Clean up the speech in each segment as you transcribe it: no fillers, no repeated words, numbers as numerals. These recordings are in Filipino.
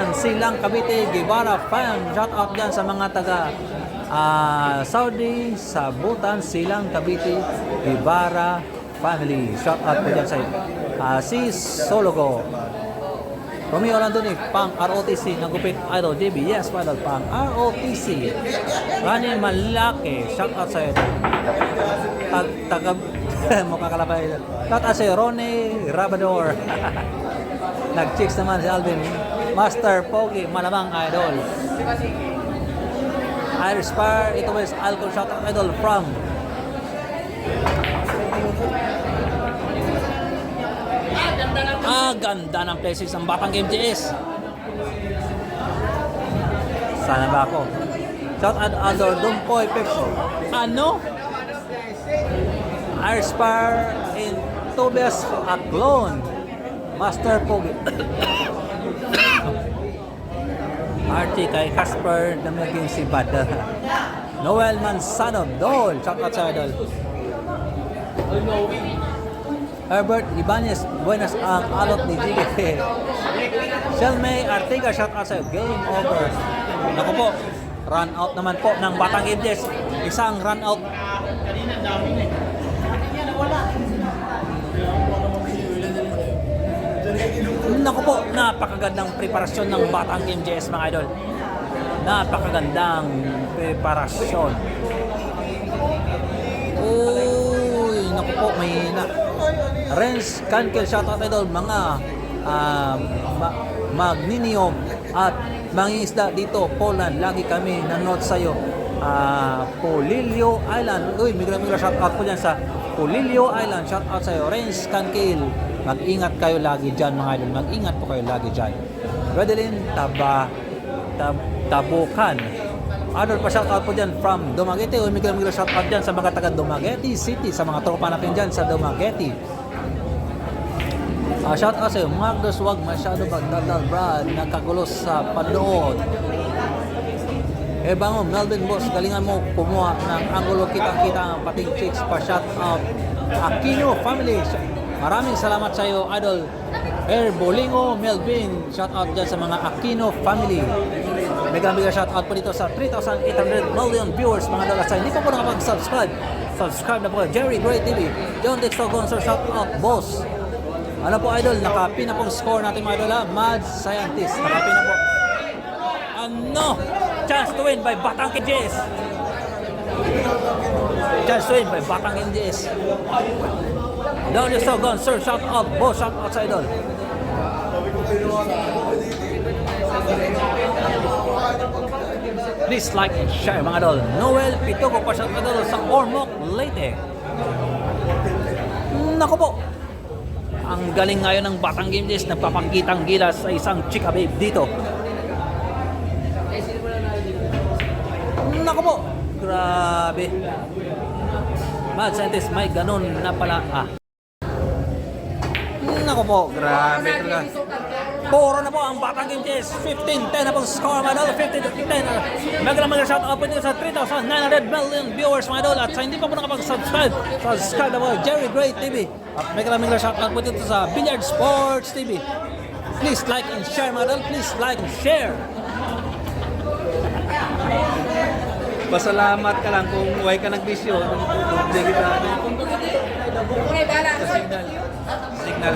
Butan, Silang, Cavite, Guevara fam. Shout out dyan sa mga taga Saudi, sa Butan, Silang, Cavite, Guevara family. Shout out po dyan sa si Sologo. Romeo Landoni, pang ROTC, nagupit idol JB, yes, idol pang ROTC. Rani Malaki, shout out sa ito. Taga mukha kalabay. Shout out sa Ronnie Rabador. Nag-chicks naman si Alvin. Master Pogi, malamang idol. Irish Fire, ito is Alco, shout out idol from ganda ng places ng Batang MJS. Sana ba ako? Shout out Ador Dumpoy Pepso. Ano? Irish Fire in Tobias Aklon. Master Pogi. Archie kay Casper na maging si Bada. Noel Manzano Dol. Shout out sa Idol. Herbert Ibanez, buenas ang alot ni Jiggy. Shelmay Artiga, shout out sa game over. Naku po, run out naman po ng Batang MJS. Isang run out. Naku po, napakagandang preparasyon ng Batang MJS mga idol. Napakagandang preparasyon. Uy, naku po, may Renz Kankel, shoutout idol, mga Magninium at mangingisda dito, Poland. Lagi kami nanood sa'yo. Polillo Island. Uy, migra shoutout po dyan sa Polillo Island. Shoutout sa'yo, Renz Kankel. Mag-ingat kayo lagi dyan mga idol. Mag-ingat po kayo lagi dyan. Redelin Tabukan. Adol pa shoutout po dyan from Dumaguete. Uy, migra shoutout dyan sa mga taga Dumaguete City. Sa mga tropa natin dyan sa Dumaguete. Shout out sa'yo, Magnus, wag masyado magdaldal Brad, nagkagulos sa panood. Bango, Melvin Boss, galingan mo kumuha ng angulo, kitang-kita ang pating chicks pa. Shout out Aquino family, maraming salamat sa'yo idol. Bolingo, Melvin, shout out dyan sa mga Aquino family. Mega shout out po dito sa 3,800 million viewers mga dolas. Hindi pa po nakapag-subscribe, subscribe na po. Jerry Gray TV, John Dexter Gonzalo, shout out boss. Ano po idol, nakapin na pong score natin mga idol ha. Mad Scientist, nakapin na po. Ano? Chance to win by Batang MJS. Chance to win by Batang MJS. Down your so gone, sir, shout out, boss, shout out sa idol. Please like and share mga idol. Noel Pituco pa shout out idol sa Ormoc, Leyte. Naku po. Ang galing ngayon ng Batang MJS, nagpapakitang gilas sa isang chika babe dito. Naku po, grabe. Mad Scientist, may ganun na pala. Naku po, grabe talaga. Puro na po ang Batang MJS. 15-10 na po score mga idol. 15-10. Magandang shout out po dito sa 3,900 million viewers mga idol. At sa hindi pa po nakapag-subscribe, subscribe na po Jerry Gray TV. At magandang shout out po dito sa Billiard Sports TV. Please like and share mga idol. Please like and share. Pasalamat ka lang kung huwag ka nagbisyo. Hindi kita.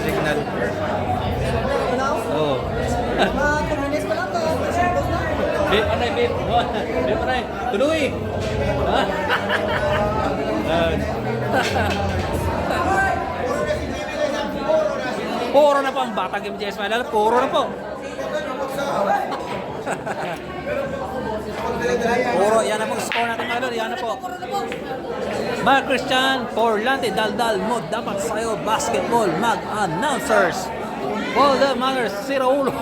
Signal. Oh. Komunis pa lang to. Babe, anay, babe. Babe, anay. Tuloy. Puro na po ang Batang MJS. Puro na po. Puro, yan na po score natin mga idol. Yan na po. Mga Christian, Porlante, Daldal, Mod, dapat sa'yo basketball, mag-announcers. All the manners, sira ulo.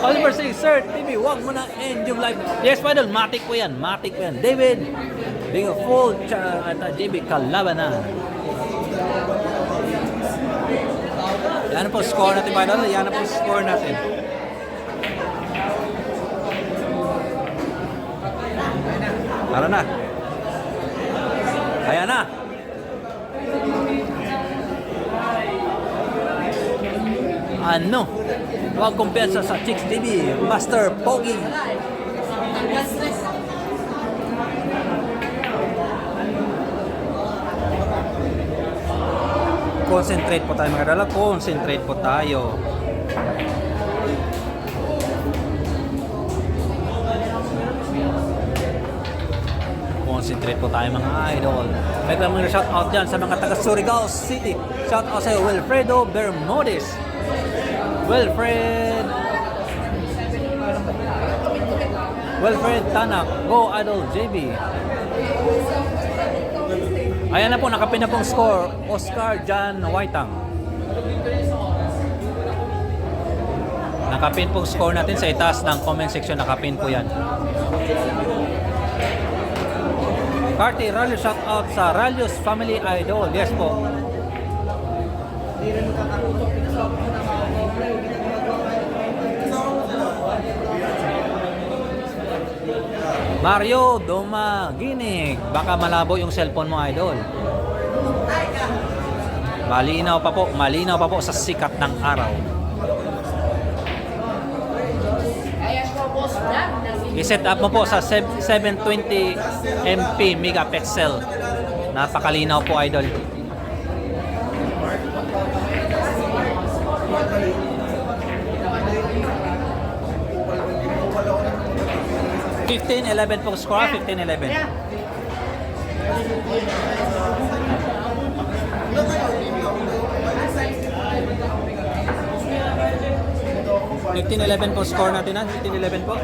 Oliver say, Sir, TV, wag mo na end yung live. Yes, pa idol, matik po yan. David, being a full at JB Kalabanan. Yan na po score natin mga idol. Yan na po score natin. Tara na. Ayan na. Ano? Huwag kumpiyansa sa Chicks TV, Master Pogi. Concentrate po tayo mga dala, concentrate po tayo. Concentrate po tayo mga idol. May mga shout out dyan sa mga taga Surigao City. Shout out sa iyo, Wilfredo Bermudez. Wilfred Tanak. Go Idol JB. Ayan na po, nakapin na pong score. Oscar John Waitang. Nakapin pong score natin sa itaas ng comment section. Nakapin po yan. Party Rally shout out sa Ralios Family Idol. Yes po. Mario Dumaginig. Baka malabo yung cellphone mo, idol. Malinaw pa po sa sikat ng araw. I-set up mo po sa 720 MP megapixel. Napakalinaw po, idol. $15-11 po score, 15-11. $15-11 po score natin na, 15-11 po.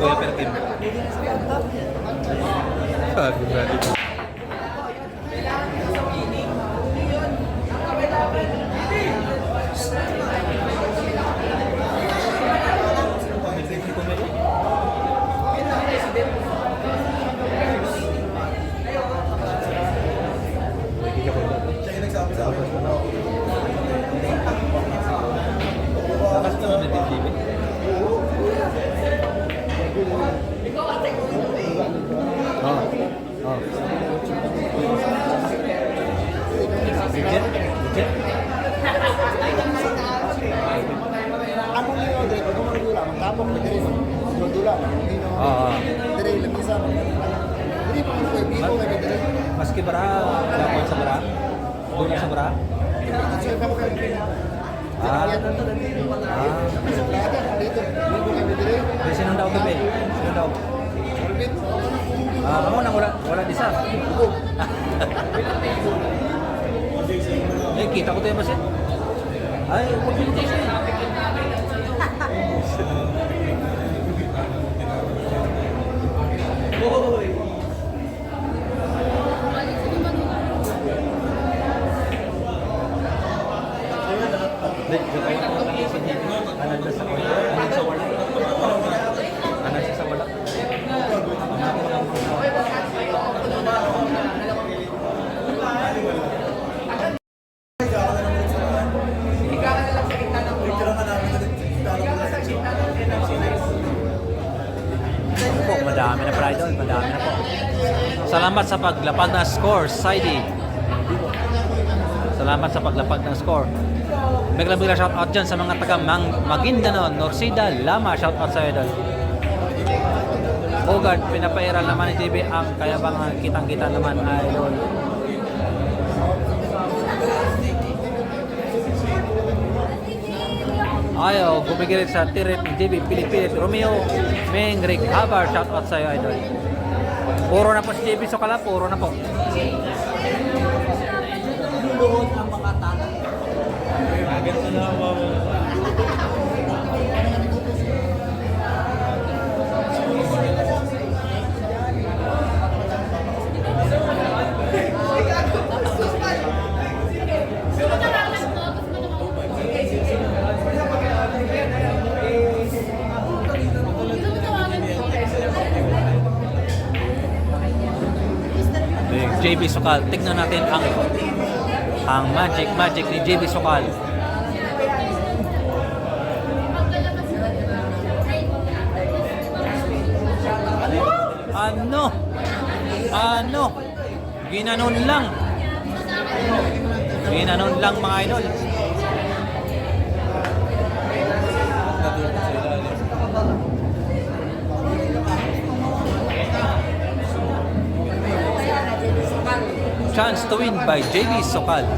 Kuya Perkin. Maski bara, dapat sa bara. Doon sa bara. Sinong daw gabi? Sinong daw? Amo nang wala di sa. Kita ko tayo masin. Ay, pagpili siya. Madami na para idol, madami na po. Salamat sa paglapag ng score, Saidi. Salamat sa paglapag ng score. Bigla shout out dyan sa mga taga Maguindanao, Norsida, Lama, shout out sa idol. Bogart, pinapairal naman ni JB ang kaya bang kitang-kita naman idol. Ayaw, gumigilit sa tirit ni JB, pilit-pilit. Romeo, Meng, Rick Habar, shout out sa iyo idol. Puro na po si JB Sokala, puro na po. Luluhod ang mga tao. JB Sokal, tignan natin ang ang magic ni JB Sokal. Ano? Ginanon lang mga idol. Chance to win by JB Sokal.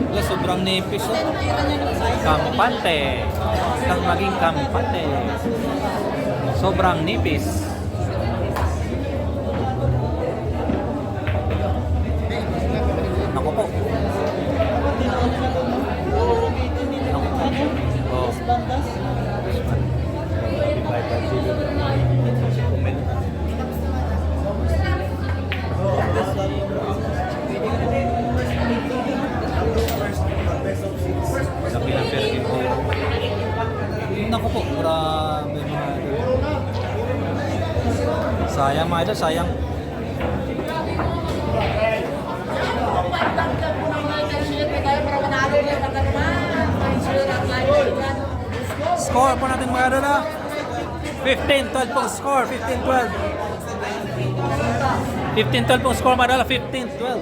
Wala, sobrang nipis. Oh. Kampante. Kang maging kampante. Sobrang nipis. Naku po. Oh. Laki ng pergin po. Naku po, grabe mga idol. Sayang mga idol, sayang. Score po natin mga idol, ha? 15-12 pong score, 15-12. 15-12 pong score mga idol, 15-12.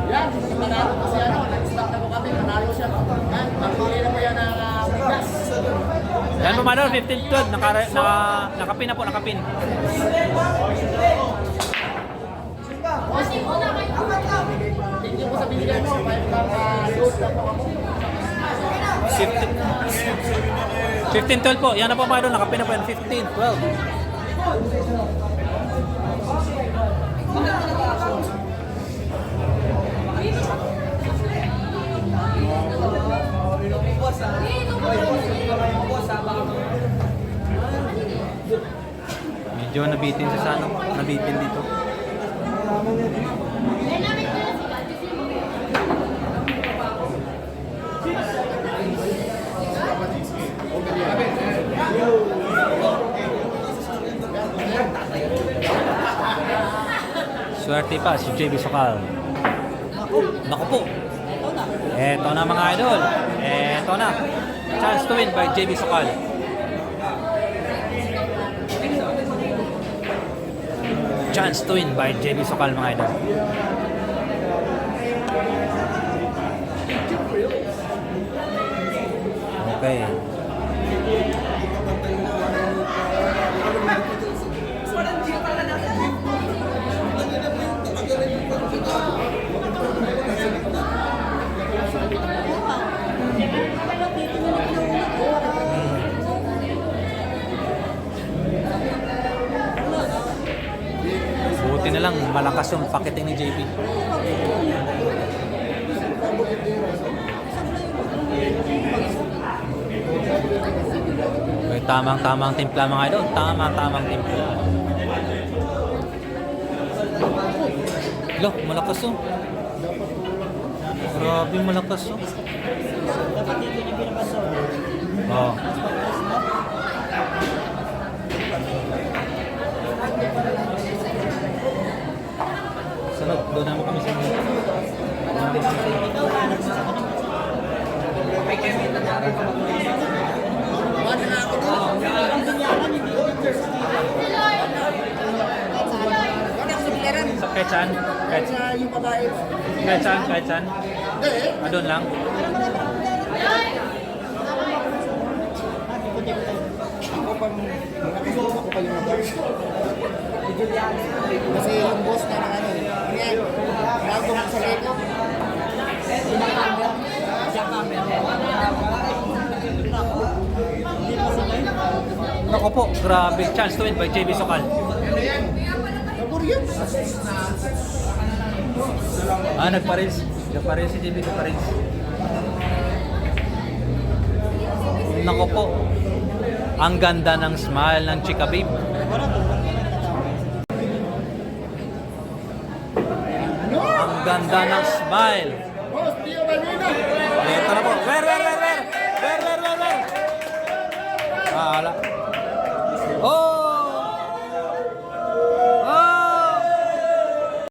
Yan, manalo kasi nag-start na po kami, manalo siya. Yan, magpili na po yan ng bigas. Yan po mga idol, 15-12. Nakapin na po, nakapin. Hindi po sa binigay mo, may load na po ako. 15-12 po. Yan na po mga idol, nakapin na po yan. 15-12. Medyo nabitin sa ano, nabitin dito. Swerte pa si JB Sokal. Naku po. Eto na mga idol. Eto na. Chance to win by JB Sokal. Chance to win by JB Sokal mga idol. Okay. Buti na lang malakas yung paketing ni JB. Okay, tamang timpla mga idol. Tamang timpla. Lo, malakas oh. Grabe malakas oh. Oh. Sunod, doon naman kami sa mga. Kahit saan? Yung babae. Kahit saan? Doon lang? Ako pa yung nag-boss. Kasi yung boss na ng ano, yan, bago mo sa leto. Naku po, grabe. Chance to win by JB Sokal. Nagpa-rinse si JB, nagpa-rinse. Naku po, ang ganda ng smile ng Chika Babe. Ang Ganda ng smile. Boss, Tio Manila. Ito na po. Ver. Ah, wala. Oh!